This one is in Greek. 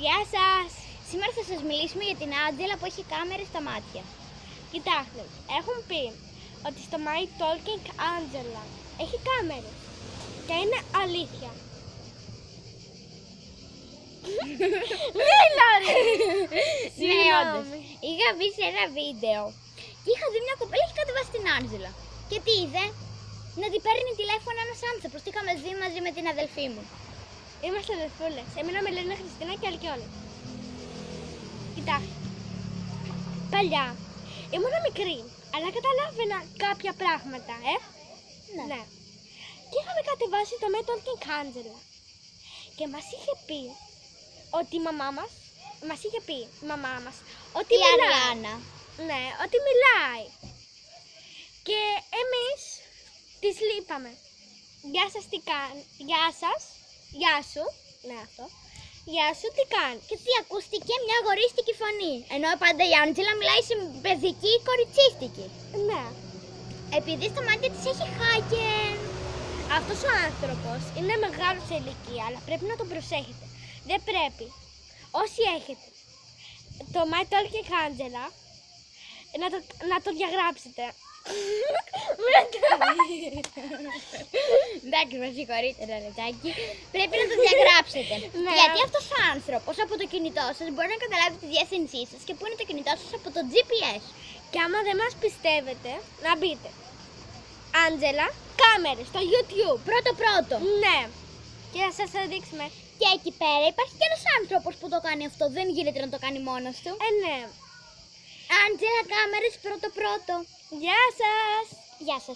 Γεια σας! Σήμερα θα σας μιλήσουμε για την Άντζελα που έχει κάμερες στα μάτια. Κοιτάξτε, έχουν πει ότι στο My Talking Angela έχει κάμερες και είναι αλήθεια. Μίλα ρε! Ναι, όντως. Είχα μπει σε ένα βίντεο και είχα δει μια κοπέλα έχει κατεβάσει την Άντζελα. Και τι είδε? Να την παίρνει τηλέφωνο ένας άνθρωπος. Τι είχαμε δει μαζί με την αδελφή μου. Είμαστε αδελφούλες. Εμένα με λένε Χριστίνα και Αλκιόνη. Κοιτάξτε, παλιά ήμουν μικρή, αλλά καταλάβαινα κάποια πράγματα, Ναι. Και είχαμε κατεβάσει το My Talking Angela. Και μας είχε πει ότι η μαμά μας, ότι Η μιλάει. Αριάννα. Ναι, ότι μιλάει. Και εμείς της λείπαμε. Γεια σας, τι κάνει? Γεια σας. Γεια σου. Ναι, αυτό. Γεια σου, τι κάνει? Και τι ακούστηκε? Μια αγορίστικη φωνή. Ενώ πάντα η Άντζελα μιλάει σε παιδική κοριτσίστικη. Ναι. Επειδή στα μάτια της έχει χάκεν. Αυτός ο άνθρωπος είναι μεγάλος σε ηλικία, αλλά πρέπει να τον προσέχετε. Δεν πρέπει. Όσοι έχετε το My Talking Angela, να το διαγράψετε. Εντάξει, με συγχωρείτε, Ρετάκι. Πρέπει να το διαγράψετε. Ναι. Γιατί αυτός ο άνθρωπος από το κινητό σας μπορεί να καταλάβει τη διεύθυνσή σας και που είναι το κινητό σας από το GPS. Και άμα δεν μας πιστεύετε, να μπείτε Άντζελα, κάμερες στο YouTube. Πρώτο. Ναι. Και θα σας το δείξουμε. Και εκεί πέρα υπάρχει και ένας άνθρωπος που το κάνει αυτό. Δεν γίνεται να το κάνει μόνος του. Ναι. Άντζελα, κάμερες πρώτο. Γεια σας. Γεια σας.